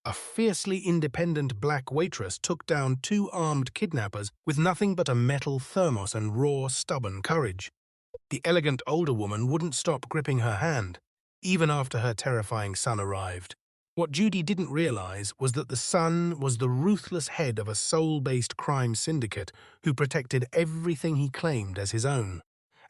A fiercely independent black waitress took down two armed kidnappers with nothing but a metal thermos and raw, stubborn courage. The elegant older woman wouldn't stop gripping her hand, even after her terrifying son arrived. What Judy didn't realize was that the son was the ruthless head of a Seoul-based crime syndicate who protected everything he claimed as his own.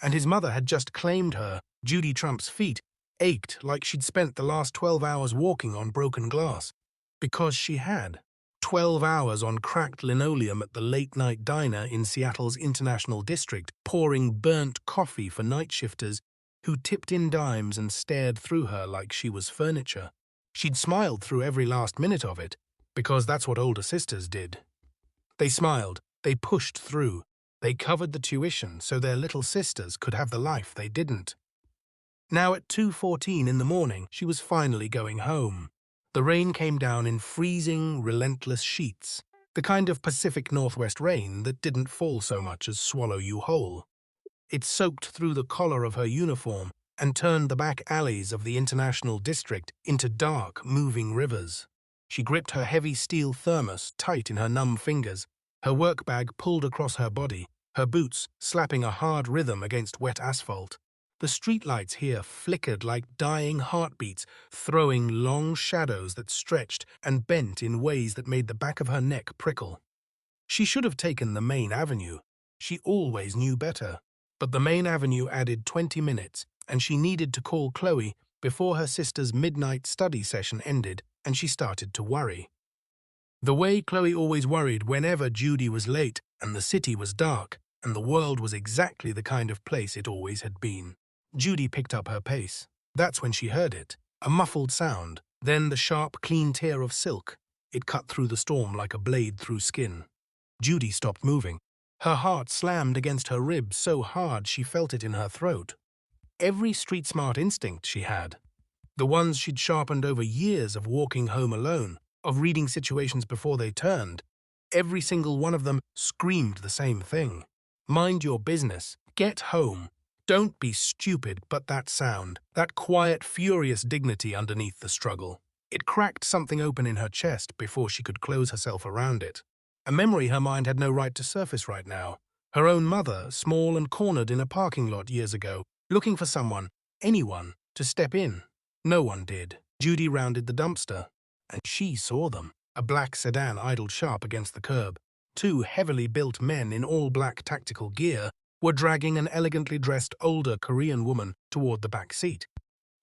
And his mother had just claimed her. Judy Trump's feet ached like she'd spent the last 12 hours walking on broken glass. Because she had. 12 hours on cracked linoleum at the late-night diner in Seattle's International District, pouring burnt coffee for night shifters who tipped in dimes and stared through her like she was furniture. She'd smiled through every last minute of it, because that's what older sisters did. They smiled, they pushed through, they covered the tuition so their little sisters could have the life they didn't. Now at 2:14 in the morning, she was finally going home. The rain came down in freezing, relentless sheets, the kind of Pacific Northwest rain that didn't fall so much as swallow you whole. It soaked through the collar of her uniform and turned the back alleys of the International District into dark, moving rivers. She gripped her heavy steel thermos tight in her numb fingers, her work bag pulled across her body, her boots slapping a hard rhythm against wet asphalt. The streetlights here flickered like dying heartbeats, throwing long shadows that stretched and bent in ways that made the back of her neck prickle. She should have taken the main avenue. She always knew better. But the main avenue added 20 minutes, and she needed to call Chloe before her sister's midnight study session ended, and she started to worry. The way Chloe always worried whenever Judy was late and the city was dark, and the world was exactly the kind of place it always had been. Judy picked up her pace. That's when she heard it. A muffled sound, then the sharp, clean tear of silk. It cut through the storm like a blade through skin. Judy stopped moving. Her heart slammed against her ribs so hard she felt it in her throat. Every street-smart instinct she had, the ones she'd sharpened over years of walking home alone, of reading situations before they turned, every single one of them screamed the same thing. Mind your business. Get home. Don't be stupid, but that sound, that quiet, furious dignity underneath the struggle. It cracked something open in her chest before she could close herself around it. A memory her mind had no right to surface right now. Her own mother, small and cornered in a parking lot years ago, looking for someone, anyone, to step in. No one did. Judy rounded the dumpster, and she saw them. A black sedan idled sharp against the curb. Two heavily built men in all-black tactical gear were dragging an elegantly dressed older Korean woman toward the back seat.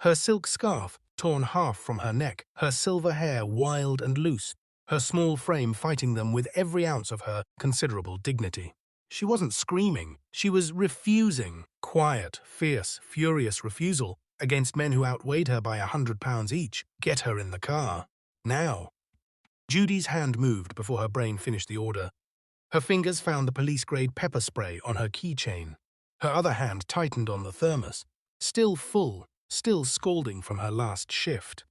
Her silk scarf torn half from her neck, her silver hair wild and loose, her small frame fighting them with every ounce of her considerable dignity. She wasn't screaming, she was refusing, quiet, fierce, furious refusal against men who outweighed her by 100 pounds each. Get her in the car. Now. Judy's hand moved before her brain finished the order. Her fingers found the police-grade pepper spray on her keychain. Her other hand tightened on the thermos, still full, still scalding from her last shift.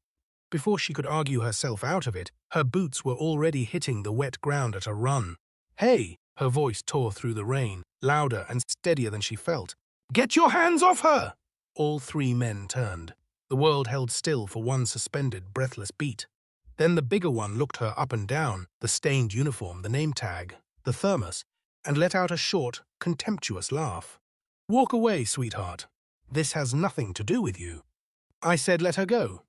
Before she could argue herself out of it, her boots were already hitting the wet ground at a run. "Hey!" Her voice tore through the rain, louder and steadier than she felt. "Get your hands off her!" All three men turned. The world held still for one suspended, breathless beat. Then the bigger one looked her up and down, the stained uniform, the name tag, the thermos, and let out a short, contemptuous laugh. "Walk away, sweetheart. This has nothing to do with you." I said let her go.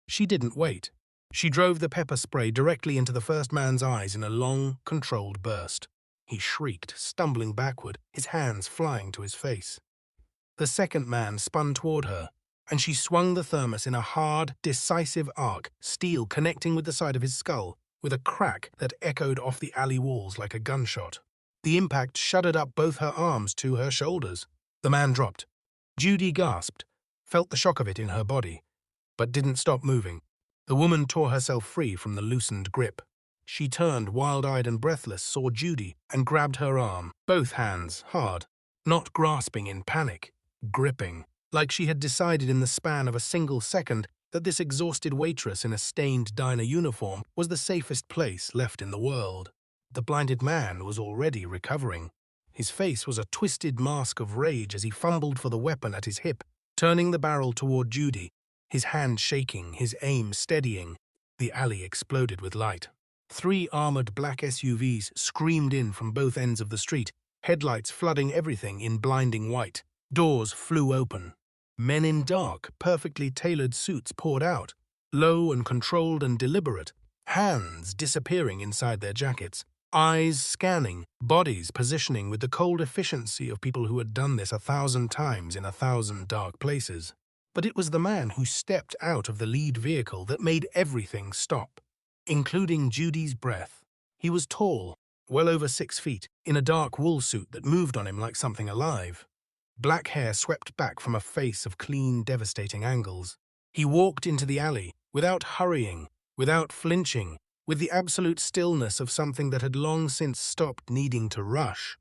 She didn't wait. She drove the pepper spray directly into the first man's eyes in a long, controlled burst. He shrieked, stumbling backward, his hands flying to his face. The second man spun toward her, and she swung the thermos in a hard, decisive arc, steel connecting with the side of his skull, with a crack that echoed off the alley walls like a gunshot. The impact shuddered up both her arms to her shoulders. The man dropped. Judy gasped, felt the shock of it in her body, but didn't stop moving. The woman tore herself free from the loosened grip. She turned, wild-eyed and breathless, saw Judy, and grabbed her arm, both hands, hard, not grasping in panic, gripping, like she had decided in the span of a single second that this exhausted waitress in a stained diner uniform was the safest place left in the world. The blinded man was already recovering. His face was a twisted mask of rage as he fumbled for the weapon at his hip, turning the barrel toward Judy, his hand shaking, his aim steadying. The alley exploded with light. 3 armored black SUVs screamed in from both ends of the street, headlights flooding everything in blinding white. Doors flew open. Men in dark, perfectly tailored suits poured out, low and controlled and deliberate, hands disappearing inside their jackets, eyes scanning, bodies positioning with the cold efficiency of people who had done this 1,000 times in 1,000 dark places. But it was the man who stepped out of the lead vehicle that made everything stop, including Judy's breath. He was tall, well over 6 feet, in a dark wool suit that moved on him like something alive. Black hair swept back from a face of clean, devastating angles. He walked into the alley, without hurrying, without flinching, with the absolute stillness of something that had long since stopped needing to rush,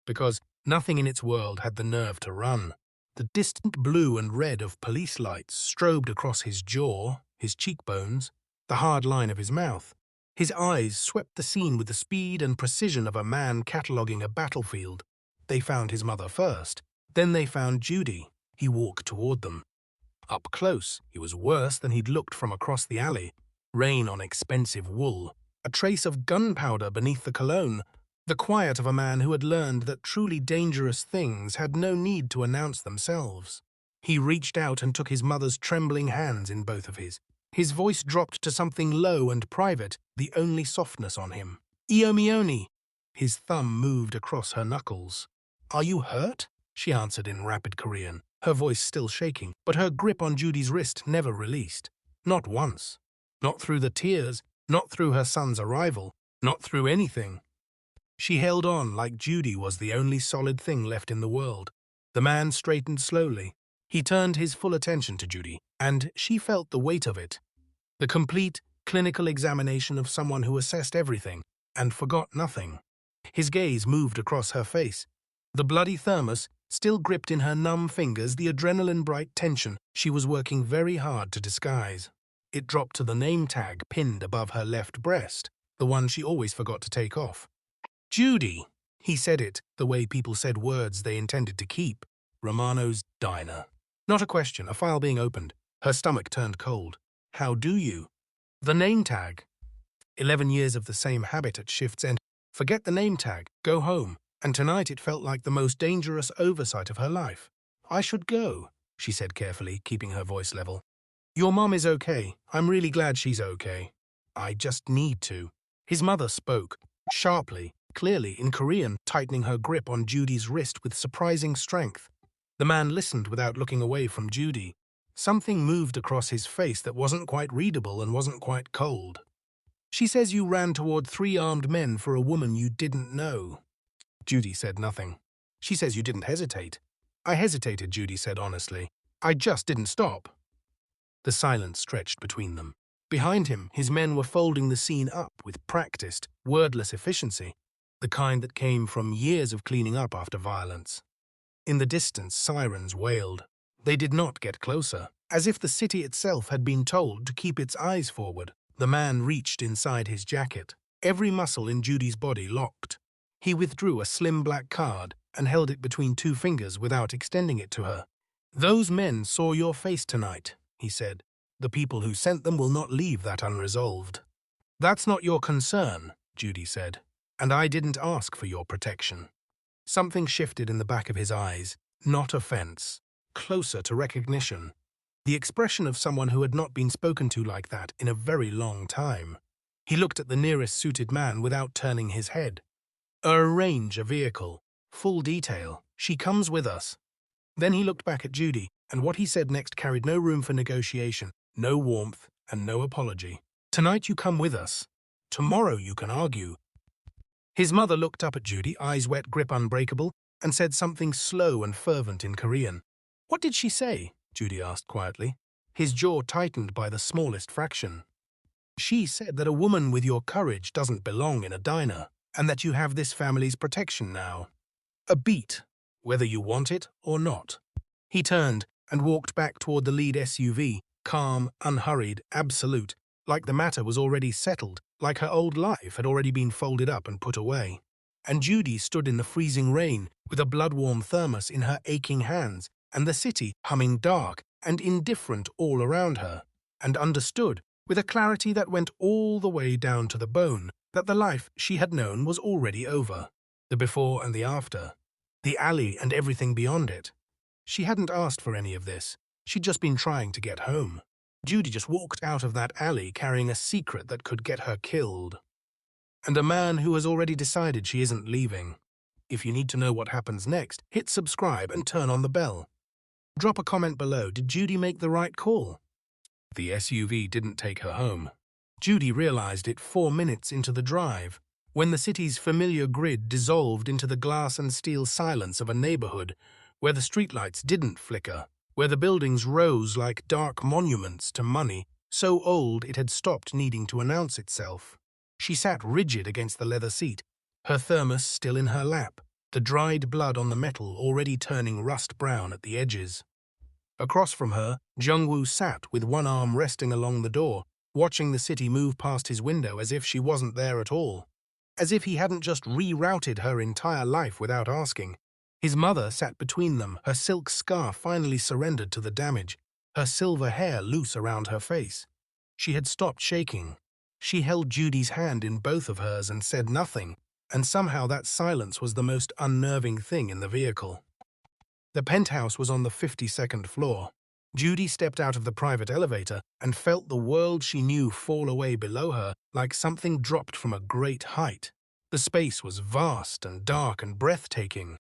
because nothing in its world had the nerve to run. The distant blue and red of police lights strobed across his jaw, his cheekbones, the hard line of his mouth. His eyes swept the scene with the speed and precision of a man cataloguing a battlefield. They found his mother first. Then they found Judy. He walked toward them. Up close, he was worse than he'd looked from across the alley. Rain on expensive wool, a trace of gunpowder beneath the cologne, the quiet of a man who had learned that truly dangerous things had no need to announce themselves. He reached out and took his mother's trembling hands in both of his. His voice dropped to something low and private, the only softness on him. "Iomioni." His thumb moved across her knuckles. "Are you hurt?" She answered in rapid Korean, her voice still shaking, but her grip on Judy's wrist never released. Not once. Not through the tears, not through her son's arrival, not through anything. She held on like Judy was the only solid thing left in the world. The man straightened slowly. He turned his full attention to Judy, and she felt the weight of it. The complete, clinical examination of someone who assessed everything and forgot nothing. His gaze moved across her face. The bloody thermos still gripped in her numb fingers the adrenaline-bright tension she was working very hard to disguise. It dropped to the name tag pinned above her left breast, the one she always forgot to take off. "Judy." He said it the way people said words they intended to keep. "Romano's diner." Not a question, a file being opened. Her stomach turned cold. "How do you?" The name tag. 11 years of the same habit at shift's end. Forget the name tag, go home. And tonight it felt like the most dangerous oversight of her life. "I should go," she said carefully, keeping her voice level. "Your mom is okay. I'm really glad she's okay. I just need to." His mother spoke, sharply, clearly in Korean, tightening her grip on Judy's wrist with surprising strength. The man listened without looking away from Judy. Something moved across his face that wasn't quite readable and wasn't quite cold. "She says you ran toward 3 armed men for a woman you didn't know." Judy said nothing. "She says you didn't hesitate." "I hesitated," Judy said honestly. "I just didn't stop." The silence stretched between them. Behind him, his men were folding the scene up with practiced, wordless efficiency, the kind that came from years of cleaning up after violence. In the distance, sirens wailed. They did not get closer, as if the city itself had been told to keep its eyes forward. The man reached inside his jacket, every muscle in Judy's body locked. He withdrew a slim black card and held it between 2 fingers without extending it to her. "Those men saw your face tonight," he said. "The people who sent them will not leave that unresolved." "That's not your concern," Judy said, "and I didn't ask for your protection." Something shifted in the back of his eyes, not offense, closer to recognition. The expression of someone who had not been spoken to like that in a very long time. He looked at the nearest suited man without turning his head. "Arrange a vehicle. Full detail. She comes with us." Then he looked back at Judy, and what he said next carried no room for negotiation, no warmth, and no apology. "Tonight you come with us. Tomorrow you can argue." His mother looked up at Judy, eyes wet, grip unbreakable, and said something slow and fervent in Korean. "What did she say?" Judy asked quietly. His jaw tightened by the smallest fraction. "She said that a woman with your courage doesn't belong in a diner, and that you have this family's protection now. A beat, whether you want it or not." He turned and walked back toward the lead SUV, calm, unhurried, absolute, like the matter was already settled, like her old life had already been folded up and put away. And Judy stood in the freezing rain with a blood-warm thermos in her aching hands, and the city humming dark and indifferent all around her, and understood with a clarity that went all the way down to the bone, that the life she had known was already over. The before and the after. The alley and everything beyond it. She hadn't asked for any of this. She'd just been trying to get home. Judy just walked out of that alley carrying a secret that could get her killed. And a man who has already decided she isn't leaving. If you need to know what happens next, hit subscribe and turn on the bell. Drop a comment below. Did Judy make the right call? The SUV didn't take her home. Judy realized it 4 minutes into the drive, when the city's familiar grid dissolved into the glass and steel silence of a neighborhood where the streetlights didn't flicker, where the buildings rose like dark monuments to money, so old it had stopped needing to announce itself. She sat rigid against the leather seat, her thermos still in her lap, the dried blood on the metal already turning rust-brown at the edges. Across from her, Jungwoo sat with one arm resting along the door, watching the city move past his window as if she wasn't there at all. As if he hadn't just rerouted her entire life without asking. His mother sat between them, her silk scarf finally surrendered to the damage, her silver hair loose around her face. She had stopped shaking. She held Judy's hand in both of hers and said nothing, and somehow that silence was the most unnerving thing in the vehicle. The penthouse was on the 52nd floor. Judy stepped out of the private elevator and felt the world she knew fall away below her like something dropped from a great height. The space was vast and dark and breathtaking,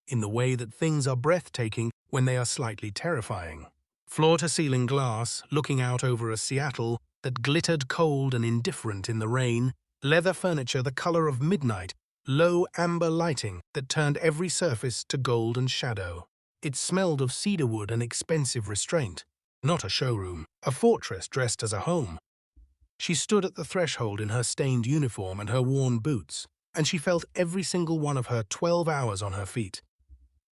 in the way that things are breathtaking when they are slightly terrifying. Floor-to-ceiling glass, looking out over a Seattle that glittered cold and indifferent in the rain, leather furniture the color of midnight, low amber lighting that turned every surface to gold and shadow. It smelled of cedarwood and expensive restraint, not a showroom, a fortress dressed as a home. She stood at the threshold in her stained uniform and her worn boots, and she felt every single one of her 12 hours on her feet.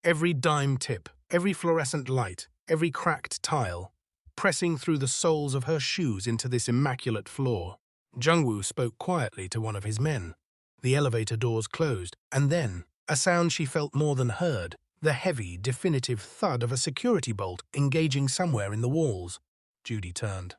Every dime tip, every fluorescent light, every cracked tile, pressing through the soles of her shoes into this immaculate floor. Jungwoo spoke quietly to one of his men. The elevator doors closed, and then, a sound she felt more than heard, the heavy, definitive thud of a security bolt engaging somewhere in the walls. Judy turned.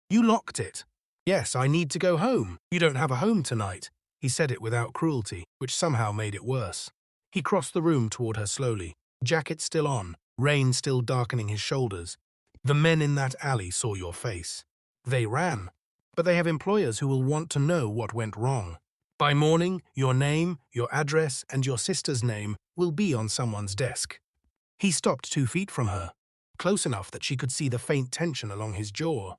"You locked it." "Yes, I need to go home." "You don't have a home tonight." He said it without cruelty, which somehow made it worse. He crossed the room toward her slowly, jacket still on, rain still darkening his shoulders. "The men in that alley saw your face. They ran. But they have employers who will want to know what went wrong. By morning, your name, your address, and your sister's name will be on someone's desk." He stopped 2 feet from her, close enough that she could see the faint tension along his jaw.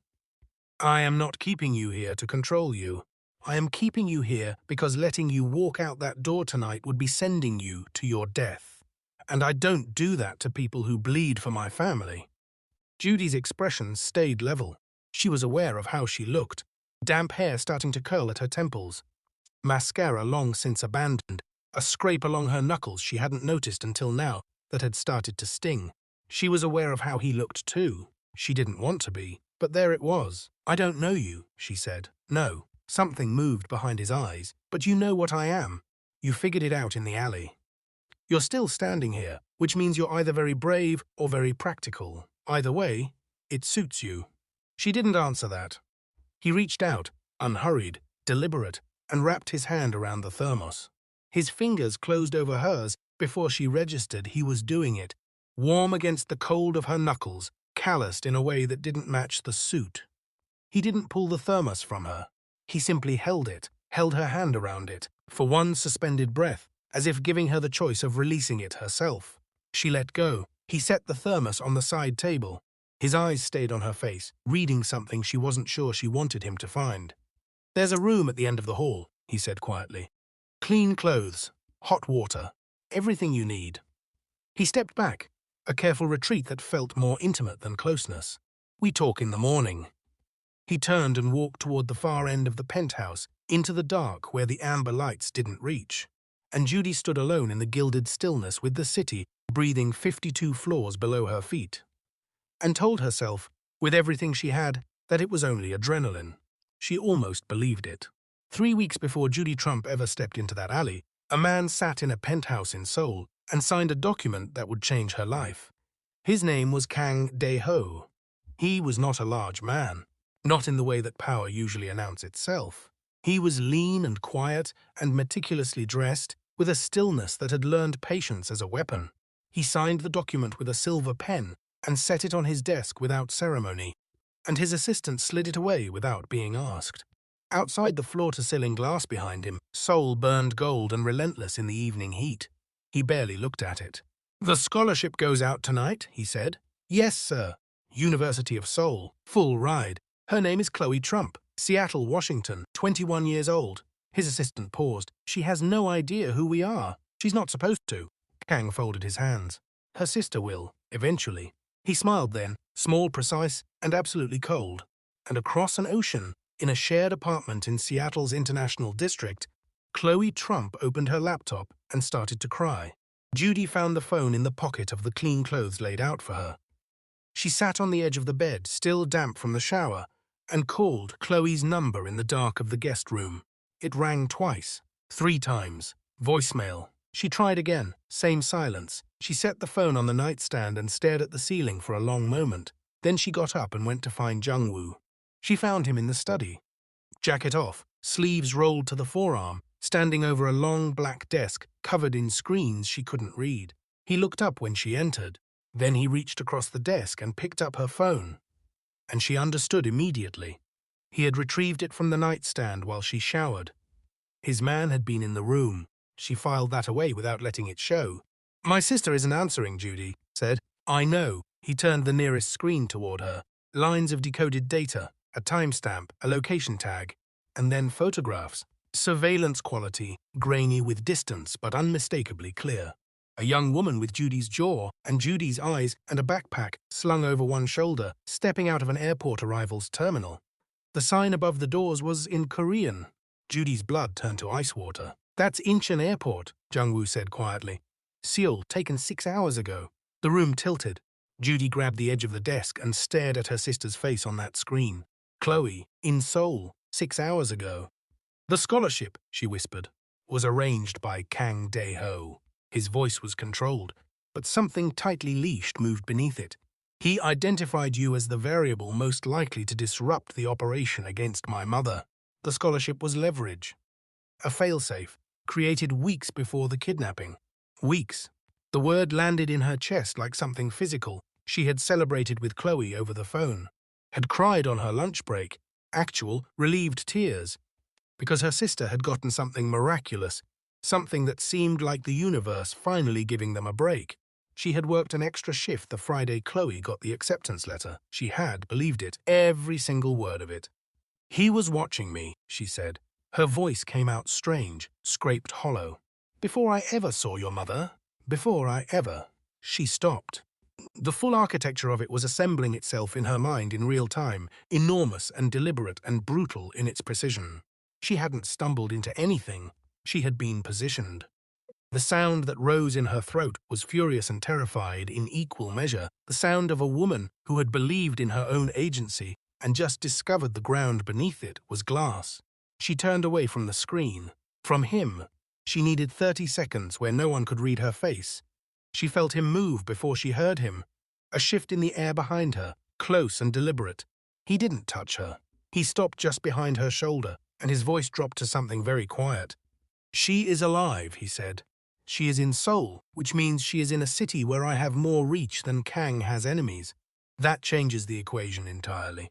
"I am not keeping you here to control you. I am keeping you here because letting you walk out that door tonight would be sending you to your death. And I don't do that to people who bleed for my family." Judy's expression stayed level. She was aware of how she looked, damp hair starting to curl at her temples, mascara long since abandoned, a scrape along her knuckles she hadn't noticed until now that had started to sting. She was aware of how he looked too. She didn't want to be, but there it was. "I don't know you," she said. "No." Something moved behind his eyes. "But you know what I am. You figured it out in the alley. You're still standing here, which means you're either very brave or very practical. Either way, it suits you." She didn't answer that. He reached out, unhurried, deliberate, and wrapped his hand around the thermos. His fingers closed over hers before she registered he was doing it, warm against the cold of her knuckles, calloused in a way that didn't match the suit. He didn't pull the thermos from her. He simply held it, held her hand around it, for one suspended breath, as if giving her the choice of releasing it herself. She let go. He set the thermos on the side table. His eyes stayed on her face, reading something she wasn't sure she wanted him to find. "There's a room at the end of the hall," he said quietly. "Clean clothes, hot water, everything you need." He stepped back, a careful retreat that felt more intimate than closeness. "We talk in the morning." He turned and walked toward the far end of the penthouse, into the dark where the amber lights didn't reach. And Judy stood alone in the gilded stillness with the city breathing 52 floors below her feet. And told herself, with everything she had, that it was only adrenaline. She almost believed it. 3 weeks before Judy Trump ever stepped into that alley, a man sat in a penthouse in Seoul and signed a document that would change her life. His name was Kang Dae-ho. He was not a large man. not in the way that power usually announces itself. He was lean and quiet and meticulously dressed, with a stillness that had learned patience as a weapon. He signed the document with a silver pen and set it on his desk without ceremony, and his assistant slid it away without being asked. Outside the floor-to-ceiling glass behind him, Seoul burned gold and relentless in the evening heat. He barely looked at it. "The scholarship goes out tonight," he said. "Yes, sir. University of Seoul. Full ride. Her name is Chloe Trump, Seattle, Washington, 21 years old." His assistant paused. "She has no idea who we are. She's not supposed to." Kang folded his hands. "Her sister will, eventually." He smiled then, small, precise, and absolutely cold. And across an ocean, in a shared apartment in Seattle's International District, Chloe Trump opened her laptop and started to cry. Judy found the phone in the pocket of the clean clothes laid out for her. She sat on the edge of the bed, still damp from the shower, and called Chloe's number in the dark of the guest room. It rang twice, 3 times. Voicemail. She tried again, same silence. She set the phone on the nightstand and stared at the ceiling for a long moment. Then she got up and went to find Jung-woo. She found him in the study. Jacket off, sleeves rolled to the forearm, standing over a long black desk covered in screens she couldn't read. He looked up when she entered. Then he reached across the desk and picked up her phone. And she understood immediately. He had retrieved it from the nightstand while she showered. His man had been in the room. She filed that away without letting it show. "My sister isn't answering," Judy said. "I know." He turned the nearest screen toward her. Lines of decoded data, a timestamp, a location tag, and then photographs. Surveillance quality, grainy with distance but unmistakably clear. A young woman with Judy's jaw and Judy's eyes and a backpack slung over one shoulder, stepping out of an airport arrivals terminal. The sign above the doors was in Korean. Judy's blood turned to ice water. "That's Incheon Airport," Jung-woo said quietly. "Seoul, taken 6 hours ago." The room tilted. Judy grabbed the edge of the desk and stared at her sister's face on that screen. "Chloe, in Seoul, 6 hours ago." "The scholarship," she whispered, "was arranged by Kang Dae-ho." His voice was controlled, but something tightly leashed moved beneath it. "He identified you as the variable most likely to disrupt the operation against my mother." The scholarship was leverage. A failsafe, created weeks before the kidnapping. Weeks. The word landed in her chest like something physical. She had celebrated with Chloe over the phone, had cried on her lunch break, actual, relieved tears, because her sister had gotten something miraculous, something that seemed like the universe finally giving them a break. She had worked an extra shift the Friday Chloe got the acceptance letter. She had believed it, every single word of it. "He was watching me," she said. Her voice came out strange, scraped hollow. "Before I ever saw your mother, before I ever..." She stopped. The full architecture of it was assembling itself in her mind in real time, enormous and deliberate and brutal in its precision. She hadn't stumbled into anything. She had been positioned. The sound that rose in her throat was furious and terrified in equal measure, the sound of a woman who had believed in her own agency and just discovered the ground beneath it was glass. She turned away from the screen. From him. She needed 30 seconds where no one could read her face. She felt him move before she heard him. A shift in the air behind her, close and deliberate. He didn't touch her. He stopped just behind her shoulder, and his voice dropped to something very quiet. "She is alive," he said. "She is in Seoul, which means she is in a city where I have more reach than Kang has enemies. That changes the equation entirely."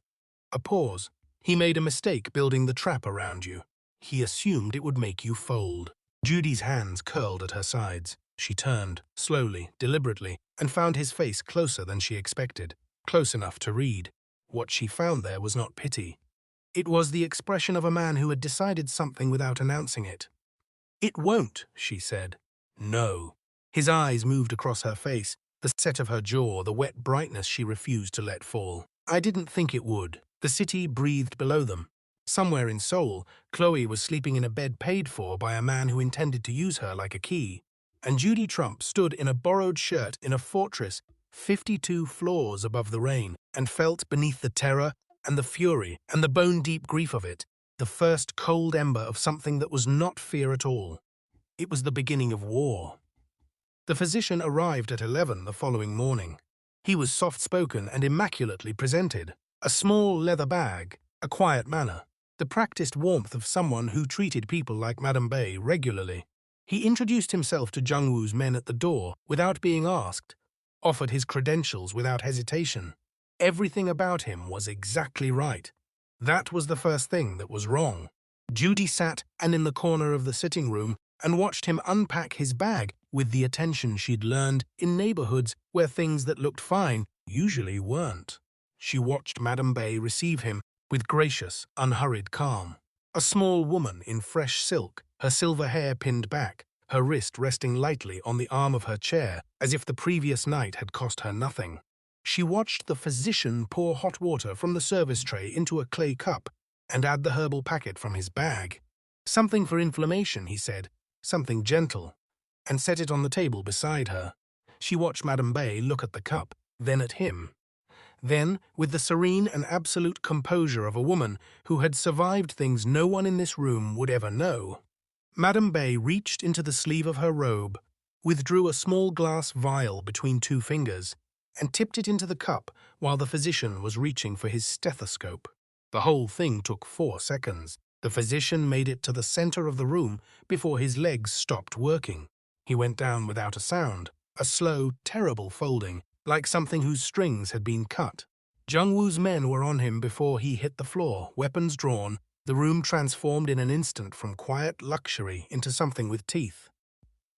A pause. "He made a mistake building the trap around you. He assumed it would make you fold." Judy's hands curled at her sides. She turned, slowly, deliberately, and found his face closer than she expected, close enough to read. What she found there was not pity. It was the expression of a man who had decided something without announcing it. "It won't," she said. "No." His eyes moved across her face, the set of her jaw, the wet brightness she refused to let fall. "I didn't think it would." The city breathed below them. Somewhere in Seoul, Chloe was sleeping in a bed paid for by a man who intended to use her like a key. And Judy Trump stood in a borrowed shirt in a fortress 52 floors above the rain and felt beneath the terror and the fury and the bone-deep grief of it, the first cold ember of something that was not fear at all. It was the beginning of war. The physician arrived at 11 the following morning. He was soft-spoken and immaculately presented. A small leather bag, a quiet manner, the practiced warmth of someone who treated people like Madame Bay regularly. He introduced himself to Jung-woo's men at the door without being asked, offered his credentials without hesitation. Everything about him was exactly right. That was the first thing that was wrong. Judy sat in the corner of the sitting room and watched him unpack his bag with the attention she'd learned in neighborhoods where things that looked fine usually weren't. She watched Madame Bay receive him with gracious, unhurried calm. A small woman in fresh silk, her silver hair pinned back, her wrist resting lightly on the arm of her chair as if the previous night had cost her nothing. She watched the physician pour hot water from the service tray into a clay cup and add the herbal packet from his bag. Something for inflammation, he said, something gentle, and set it on the table beside her. She watched Madame Bay look at the cup, then at him. Then, with the serene and absolute composure of a woman who had survived things no one in this room would ever know, Madame Bay reached into the sleeve of her robe, withdrew a small glass vial between two fingers, and tipped it into the cup while the physician was reaching for his stethoscope. The whole thing took 4 seconds. The physician made it to the center of the room before his legs stopped working. He went down without a sound, a slow, terrible folding, like something whose strings had been cut. Jung-woo's men were on him before he hit the floor, weapons drawn, the room transformed in an instant from quiet luxury into something with teeth.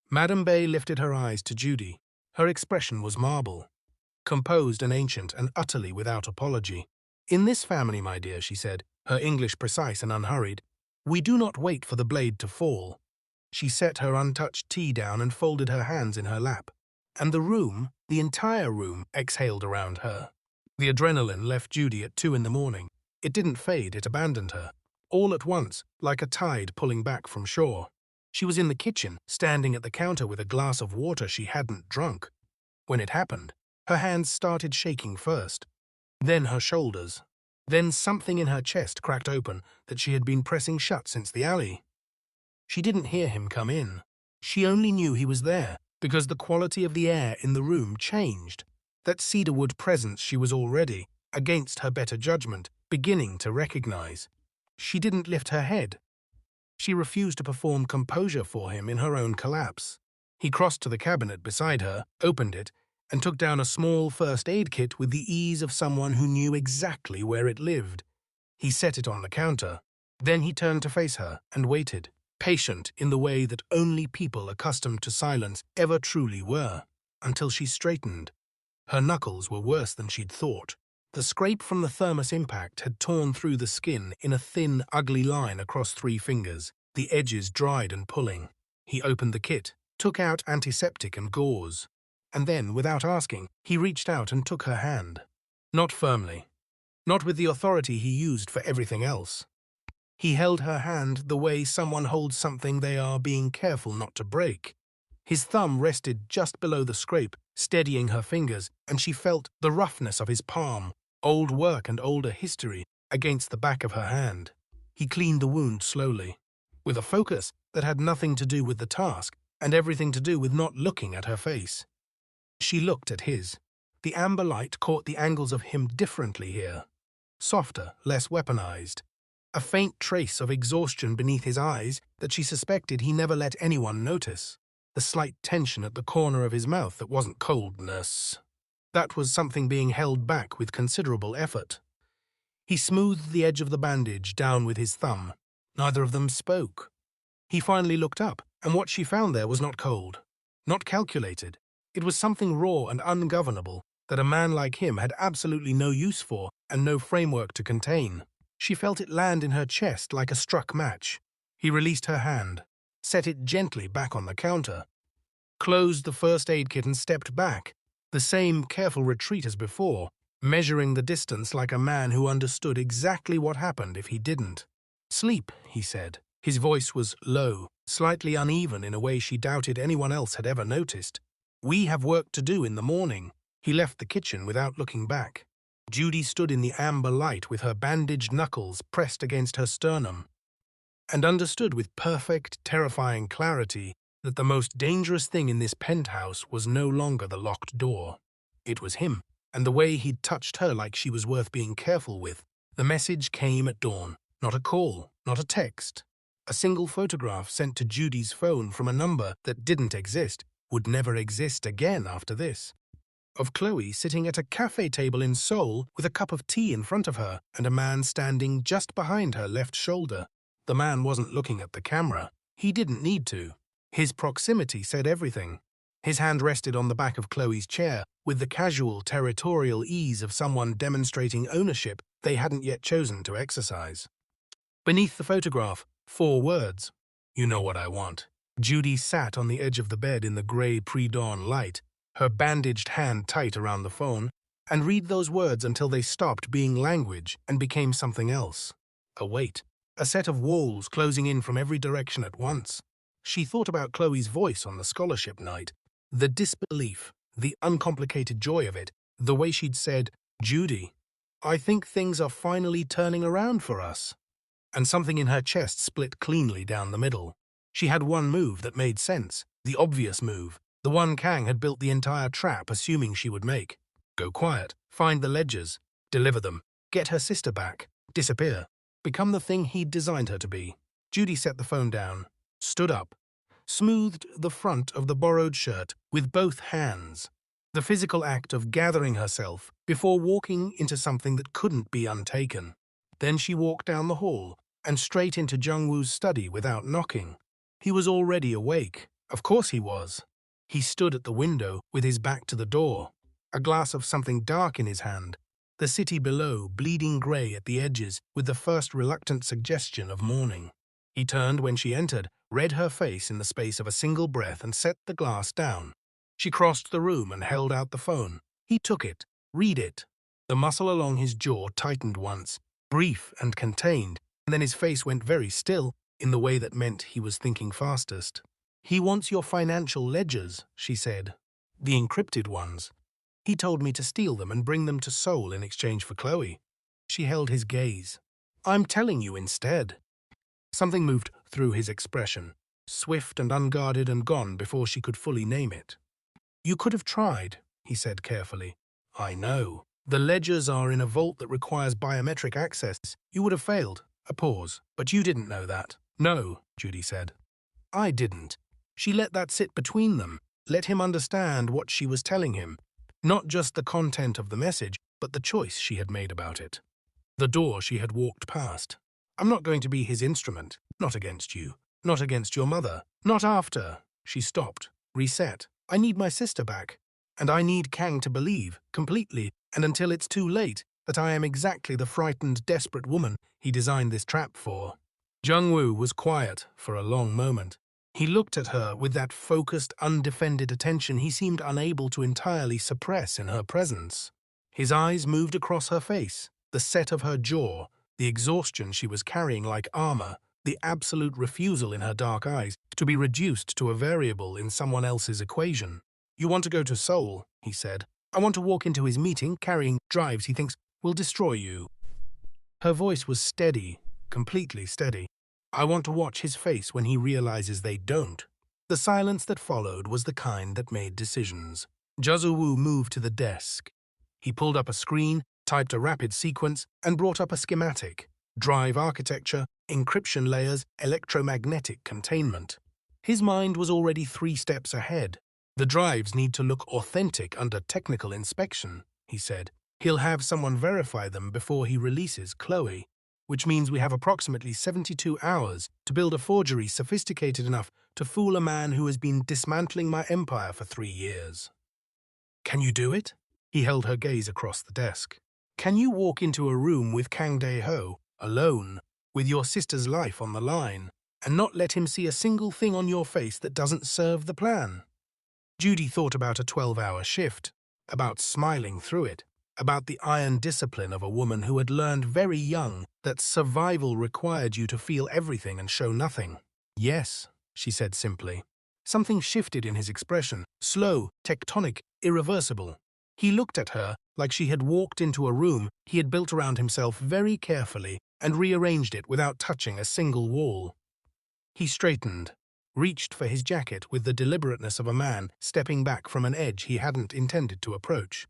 Madame Bay lifted her eyes to Judy. Her expression was marble, composed and ancient and utterly without apology. "In this family, my dear," she said, her English precise and unhurried, "we do not wait for the blade to fall." She set her untouched tea down and folded her hands in her lap. And the room, the entire room, exhaled around her. The adrenaline left Judy at 2 in the morning. It didn't fade, it abandoned her. All at once, like a tide pulling back from shore. She was in the kitchen, standing at the counter with a glass of water she hadn't drunk. When it happened, her hands started shaking first, then her shoulders. Then something in her chest cracked open that she had been pressing shut since the alley. She didn't hear him come in. She only knew he was there because the quality of the air in the room changed. That cedarwood presence she was already, against her better judgment, beginning to recognize. She didn't lift her head. She refused to perform composure for him in her own collapse. He crossed to the cabinet beside her, opened it, and took down a small first aid kit with the ease of someone who knew exactly where it lived. He set it on the counter. Then he turned to face her and waited, patient in the way that only people accustomed to silence ever truly were, until she straightened. Her knuckles were worse than she'd thought. The scrape from the thermos impact had torn through the skin in a thin, ugly line across 3 fingers, the edges dried and pulling. He opened the kit, took out antiseptic and gauze. And then, without asking, he reached out and took her hand. Not firmly. Not with the authority he used for everything else. He held her hand the way someone holds something they are being careful not to break. His thumb rested just below the scrape, steadying her fingers, and she felt the roughness of his palm, old work and older history, against the back of her hand. He cleaned the wound slowly, with a focus that had nothing to do with the task and everything to do with not looking at her face. She looked at his. The amber light caught the angles of him differently here. Softer, less weaponized. A faint trace of exhaustion beneath his eyes that she suspected he never let anyone notice. The slight tension at the corner of his mouth that wasn't coldness. That was something being held back with considerable effort. He smoothed the edge of the bandage down with his thumb. Neither of them spoke. He finally looked up, and what she found there was not cold, not calculated. It was something raw and ungovernable that a man like him had absolutely no use for and no framework to contain. She felt it land in her chest like a struck match. He released her hand, set it gently back on the counter, closed the first aid kit and stepped back, the same careful retreat as before, measuring the distance like a man who understood exactly what happened if he didn't. "Sleep," he said. His voice was low, slightly uneven in a way she doubted anyone else had ever noticed. "We have work to do in the morning." He left the kitchen without looking back. Judy stood in the amber light with her bandaged knuckles pressed against her sternum, and understood with perfect, terrifying clarity that the most dangerous thing in this penthouse was no longer the locked door. It was him, and the way he'd touched her like she was worth being careful with. The message came at dawn. Not a call, not a text. A single photograph sent to Judy's phone from a number that didn't exist, would never exist again after this. Of Chloe sitting at a cafe table in Seoul with a cup of tea in front of her and a man standing just behind her left shoulder. The man wasn't looking at the camera. He didn't need to. His proximity said everything. His hand rested on the back of Chloe's chair with the casual, territorial ease of someone demonstrating ownership they hadn't yet chosen to exercise. Beneath the photograph, 4 words. You know what I want. Judy sat on the edge of the bed in the grey pre-dawn light, her bandaged hand tight around the phone, and read those words until they stopped being language and became something else. A weight. A set of walls closing in from every direction at once. She thought about Chloe's voice on the scholarship night. The disbelief, the uncomplicated joy of it, the way she'd said, Judy, I think things are finally turning around for us. And something in her chest split cleanly down the middle. She had one move that made sense, the obvious move, the one Kang had built the entire trap assuming she would make. Go quiet, find the ledgers, deliver them, get her sister back, disappear, become the thing he'd designed her to be. Judy set the phone down, stood up, smoothed the front of the borrowed shirt with both hands, the physical act of gathering herself before walking into something that couldn't be untaken. Then she walked down the hall and straight into Jungwoo's study without knocking. He was already awake. Of course he was. He stood at the window with his back to the door, a glass of something dark in his hand, the city below bleeding grey at the edges with the first reluctant suggestion of morning. He turned when she entered, read her face in the space of a single breath and set the glass down. She crossed the room and held out the phone. He took it. Read it. The muscle along his jaw tightened once, brief and contained, and then his face went very still in the way that meant he was thinking fastest. He wants your financial ledgers, she said. The encrypted ones. He told me to steal them and bring them to Seoul in exchange for Chloe. She held his gaze. I'm telling you instead. Something moved through his expression, swift and unguarded and gone before she could fully name it. You could have tried, he said carefully. I know. The ledgers are in a vault that requires biometric access. You would have failed. A pause. But you didn't know that. No, Judy said. I didn't. She let that sit between them, let him understand what she was telling him. Not just the content of the message, but the choice she had made about it. The door she had walked past. I'm not going to be his instrument. Not against you. Not against your mother. Not after. She stopped. Reset. I need my sister back. And I need Kang to believe, completely, and until it's too late, that I am exactly the frightened, desperate woman he designed this trap for. Jungwoo was quiet for a long moment. He looked at her with that focused, undefended attention he seemed unable to entirely suppress in her presence. His eyes moved across her face, the set of her jaw, the exhaustion she was carrying like armor, the absolute refusal in her dark eyes to be reduced to a variable in someone else's equation. You want to go to Seoul, he said. I want to walk into his meeting carrying drives he thinks will destroy you. Her voice was steady, completely steady. I want to watch his face when he realizes they don't. The silence that followed was the kind that made decisions. Jungwoo moved to the desk. He pulled up a screen, typed a rapid sequence, and brought up a schematic. Drive architecture, encryption layers, electromagnetic containment. His mind was already 3 steps ahead. The drives need to look authentic under technical inspection, he said. He'll have someone verify them before he releases Chloe, which means we have approximately 72 hours to build a forgery sophisticated enough to fool a man who has been dismantling my empire for 3 years. Can you do it? He held her gaze across the desk. Can you walk into a room with Kang Dae-ho, alone, with your sister's life on the line, and not let him see a single thing on your face that doesn't serve the plan? Judy thought about a 12-hour shift, about smiling through it, about the iron discipline of a woman who had learned very young that survival required you to feel everything and show nothing. Yes, she said simply. Something shifted in his expression, slow, tectonic, irreversible. He looked at her like she had walked into a room he had built around himself very carefully and rearranged it without touching a single wall. He straightened, reached for his jacket with the deliberateness of a man stepping back from an edge he hadn't intended to approach.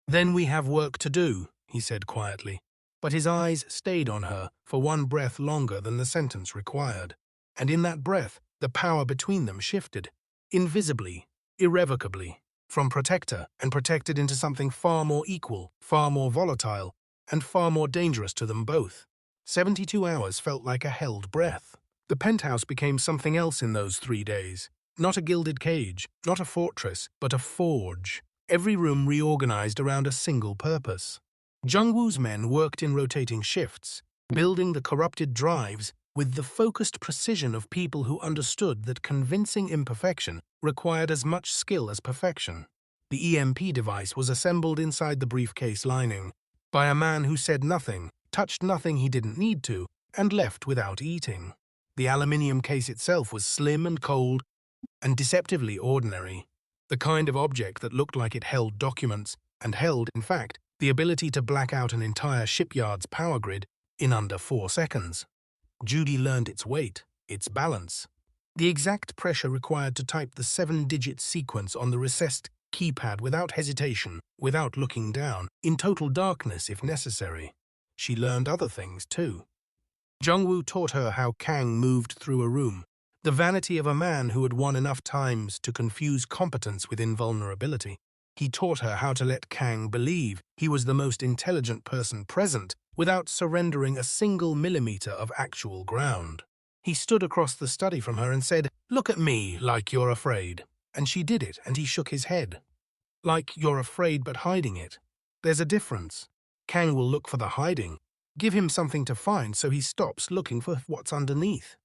Then we have work to do, he said quietly. but his eyes stayed on her for one breath longer than the sentence required. And in that breath, the power between them shifted, invisibly, irrevocably, from protector and protected into something far more equal, far more volatile, and far more dangerous to them both. 72 hours felt like a held breath. The penthouse became something else in those 3 days. Not a gilded cage, not a fortress, but a forge. Every room reorganized around a single purpose. Jungwoo's men worked in rotating shifts, building the corrupted drives with the focused precision of people who understood that convincing imperfection required as much skill as perfection. The EMP device was assembled inside the briefcase lining by a man who said nothing, touched nothing he didn't need to, and left without eating. The aluminium case itself was slim and cold and deceptively ordinary, the kind of object that looked like it held documents and held, in fact, the ability to black out an entire shipyard's power grid in under 4 seconds. Judy learned its weight, its balance, the exact pressure required to type the 7-digit sequence on the recessed keypad without hesitation, without looking down, in total darkness if necessary. She learned other things too. Jungwoo taught her how Kang moved through a room, the vanity of a man who had won enough times to confuse competence with invulnerability. He taught her how to let Kang believe he was the most intelligent person present without surrendering a single millimeter of actual ground. He stood across the study from her and said, "Look at me like you're afraid." And she did it, and he shook his head. Like you're afraid but hiding it. There's a difference. Kang will look for the hiding. Give him something to find so he stops looking for what's underneath.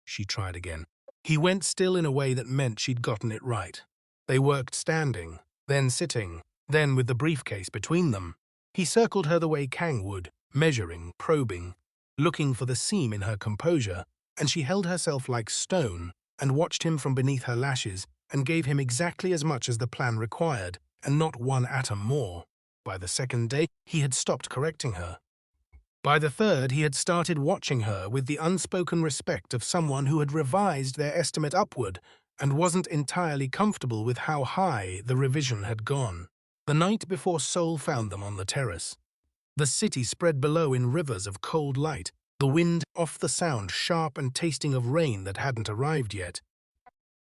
She tried again. He went still in a way that meant she'd gotten it right. They worked standing, then sitting, then with the briefcase between them. He circled her the way Kang would, measuring, probing, looking for the seam in her composure, and she held herself like stone and watched him from beneath her lashes and gave him exactly as much as the plan required, and not one atom more. By the second day, he had stopped correcting her. By the third, he had started watching her with the unspoken respect of someone who had revised their estimate upward and wasn't entirely comfortable with how high the revision had gone. The night before Seoul found them on the terrace. The city spread below in rivers of cold light, the wind off the sound sharp and tasting of rain that hadn't arrived yet.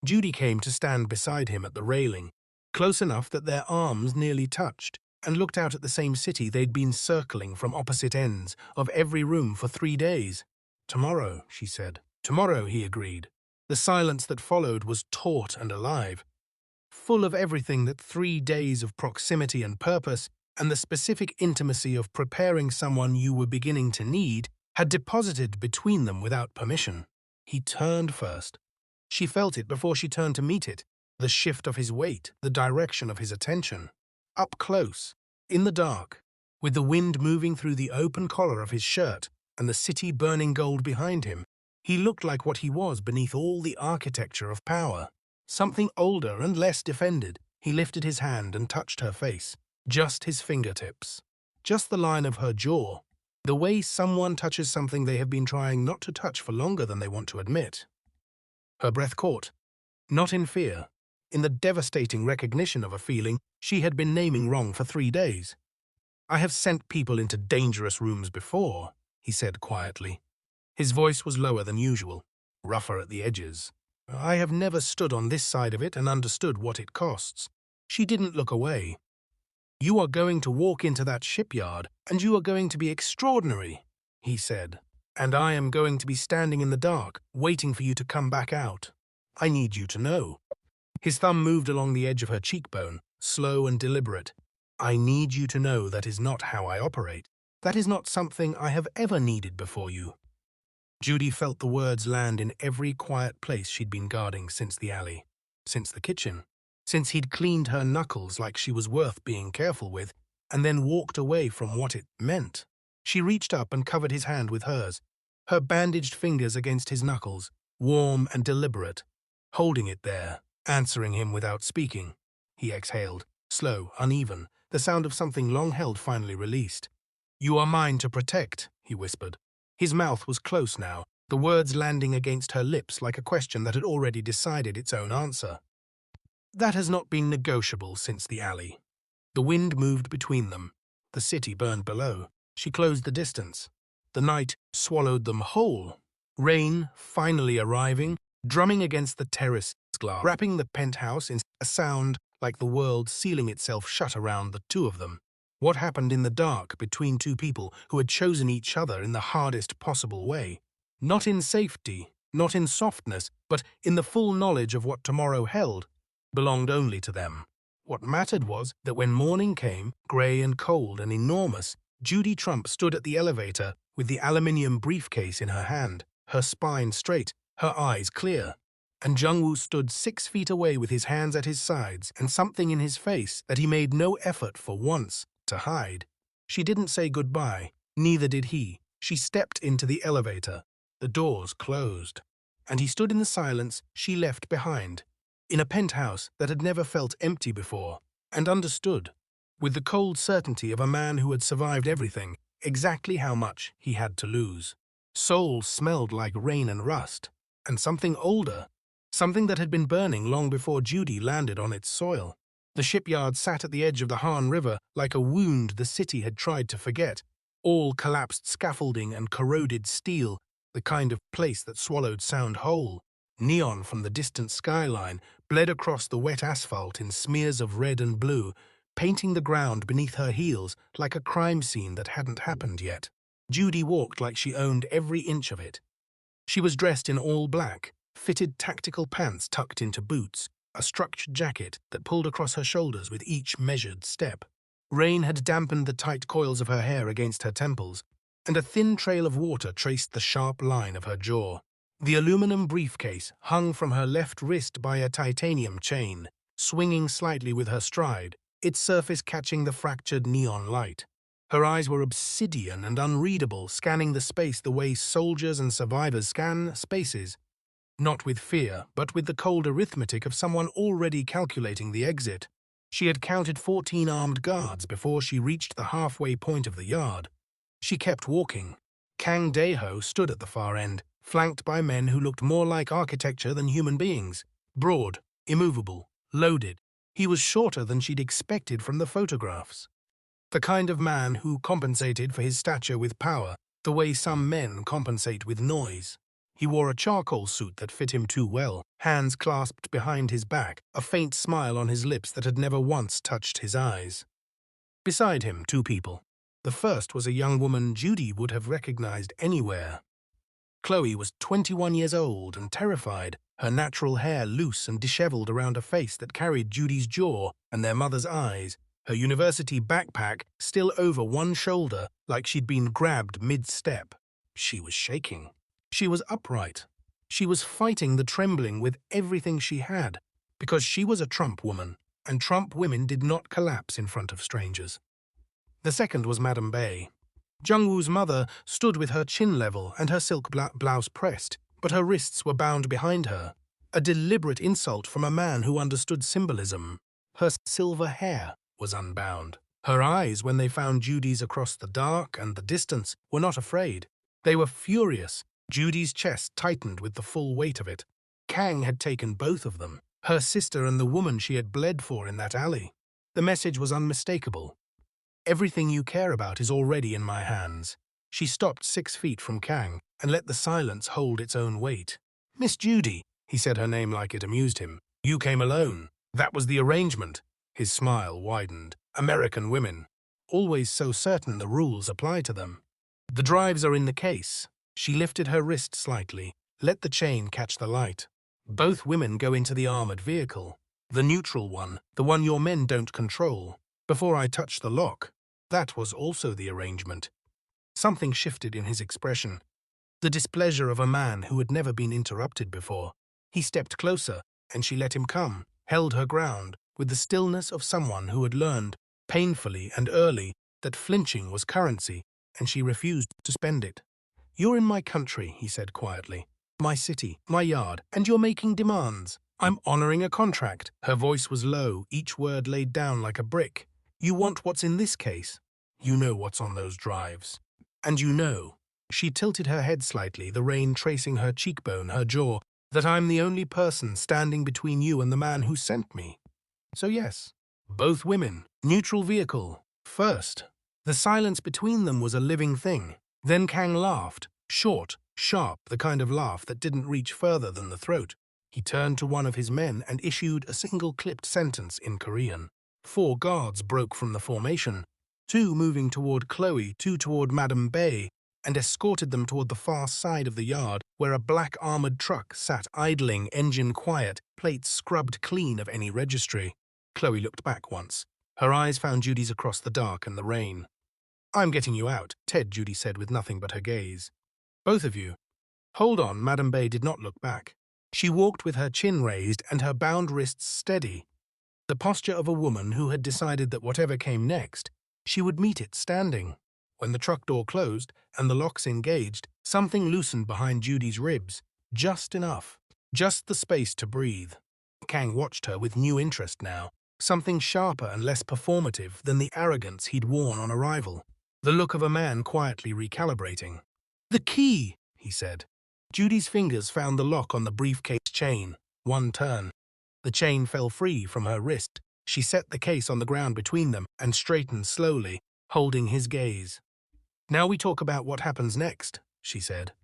Judy came to stand beside him at the railing, close enough that their arms nearly touched, and looked out at the same city they'd been circling from opposite ends of every room for 3 days. "Tomorrow," she said. "Tomorrow," he agreed. The silence that followed was taut and alive, full of everything that 3 days of proximity and purpose and the specific intimacy of preparing someone you were beginning to need had deposited between them without permission. He turned first. She felt it before she turned to meet it, the shift of his weight, the direction of his attention. Up close, in the dark, with the wind moving through the open collar of his shirt and the city burning gold behind him, he looked like what he was beneath all the architecture of power. Something older and less defended. He lifted his hand and touched her face, just his fingertips, just the line of her jaw, the way someone touches something they have been trying not to touch for longer than they want to admit. Her breath caught, not in fear, in the devastating recognition of a feeling she had been naming wrong for 3 days. "I have sent people into dangerous rooms before," he said quietly. His voice was lower than usual, rougher at the edges. "I have never stood on this side of it and understood what it costs." She didn't look away. "You are going to walk into that shipyard, and you are going to be extraordinary," he said. "And I am going to be standing in the dark, waiting for you to come back out. I need you to know." His thumb moved along the edge of her cheekbone, slow and deliberate. "I need you to know that is not how I operate. That is not something I have ever needed before you." Judy felt the words land in every quiet place she'd been guarding since the alley, since the kitchen, since he'd cleaned her knuckles like she was worth being careful with, and then walked away from what it meant. She reached up and covered his hand with hers, her bandaged fingers against his knuckles, warm and deliberate, holding it there, answering him without speaking. He exhaled, slow, uneven, the sound of something long held finally released. "You are mine to protect," he whispered. His mouth was close now, the words landing against her lips like a question that had already decided its own answer. "That has not been negotiable since the alley." The wind moved between them. The city burned below. She closed the distance. The night swallowed them whole. Rain finally arriving, drumming against the terrace glass, wrapping the penthouse in a sound like the world sealing itself shut around the two of them. What happened in the dark between two people who had chosen each other in the hardest possible way? Not in safety, not in softness, but in the full knowledge of what tomorrow held, belonged only to them. What mattered was that when morning came, grey and cold and enormous, Judy Trump stood at the elevator with the aluminium briefcase in her hand, her spine straight, her eyes clear. And Jungwoo stood 6 feet away with his hands at his sides and something in his face that he made no effort for once to hide. She didn't say goodbye, neither did he. She stepped into the elevator. The doors closed, and he stood in the silence she left behind, in a penthouse that had never felt empty before, and understood, with the cold certainty of a man who had survived everything, exactly how much he had to lose. Seoul smelled like rain and rust, and something older, something that had been burning long before Judy landed on its soil. The shipyard sat at the edge of the Han River like a wound the city had tried to forget, all collapsed scaffolding and corroded steel, the kind of place that swallowed sound whole. Neon from the distant skyline bled across the wet asphalt in smears of red and blue, painting the ground beneath her heels like a crime scene that hadn't happened yet. Judy walked like she owned every inch of it. She was dressed in all black, fitted tactical pants tucked into boots, a structured jacket that pulled across her shoulders with each measured step. Rain had dampened the tight coils of her hair against her temples, and a thin trail of water traced the sharp line of her jaw. The aluminum briefcase hung from her left wrist by a titanium chain, swinging slightly with her stride, its surface catching the fractured neon light. Her eyes were obsidian and unreadable, scanning the space the way soldiers and survivors scan spaces, not with fear, but with the cold arithmetic of someone already calculating the exit. She had counted 14 armed guards before she reached the halfway point of the yard. She kept walking. Kang Dae-ho stood at the far end, flanked by men who looked more like architecture than human beings. Broad, immovable, loaded. He was shorter than she'd expected from the photographs. The kind of man who compensated for his stature with power, the way some men compensate with noise. He wore a charcoal suit that fit him too well, hands clasped behind his back, a faint smile on his lips that had never once touched his eyes. Beside him, 2 people. The first was a young woman Judy would have recognized anywhere. Chloe was 21 years old and terrified, her natural hair loose and disheveled around a face that carried Judy's jaw and their mother's eyes, her university backpack still over one shoulder like she'd been grabbed mid-step. She was shaking. She was upright. She was fighting the trembling with everything she had, because she was a Trump woman, and Trump women did not collapse in front of strangers. The second was Madame Bay. Jungwoo's mother stood with her chin level and her silk blouse pressed, but her wrists were bound behind her, a deliberate insult from a man who understood symbolism. Her silver hair was unbound. Her eyes, when they found Judy's across the dark and the distance, were not afraid. They were furious. Judy's chest tightened with the full weight of it. Kang had taken both of them, her sister and the woman she had bled for in that alley. The message was unmistakable. Everything you care about is already in my hands. She stopped 6 feet from Kang and let the silence hold its own weight. Miss Judy, he said her name like it amused him. You came alone. That was the arrangement. His smile widened. American women, always so certain the rules apply to them. The drives are in the case. She lifted her wrist slightly, let the chain catch the light. Both women go into the armored vehicle. The neutral one, the one your men don't control. Before I touch the lock. That was also the arrangement. Something shifted in his expression. The displeasure of a man who had never been interrupted before. He stepped closer, and she let him come, held her ground, with the stillness of someone who had learned, painfully and early, that flinching was currency, and she refused to spend it. You're in my country, he said quietly. My city, my yard, and you're making demands. I'm honoring a contract. Her voice was low, each word laid down like a brick. You want what's in this case. You know what's on those drives. And you know. She tilted her head slightly, the rain tracing her cheekbone, her jaw, that I'm the only person standing between you and the man who sent me. So yes, both women, neutral vehicle, first. The silence between them was a living thing. Then Kang laughed, short, sharp, the kind of laugh that didn't reach further than the throat. He turned to one of his men and issued a single clipped sentence in Korean. 4 guards broke from the formation, 2 moving toward Chloe, 2 toward Madame Bay, and escorted them toward the far side of the yard where a black armored truck sat idling, engine quiet, plates scrubbed clean of any registry. Chloe looked back once. Her eyes found Judy's across the dark and the rain. "I'm getting you out," Ted, Judy said with nothing but her gaze. "Both of you." "Hold on," Madame Bay did not look back. She walked with her chin raised and her bound wrists steady, the posture of a woman who had decided that whatever came next, she would meet it standing. When the truck door closed and the locks engaged, something loosened behind Judy's ribs, just enough, just the space to breathe. Kang watched her with new interest now, something sharper and less performative than the arrogance he'd worn on arrival, the look of a man quietly recalibrating. "The key," he said. Judy's fingers found the lock on the briefcase chain. One turn. The chain fell free from her wrist. She set the case on the ground between them and straightened slowly, holding his gaze. "Now we talk about what happens next," she said.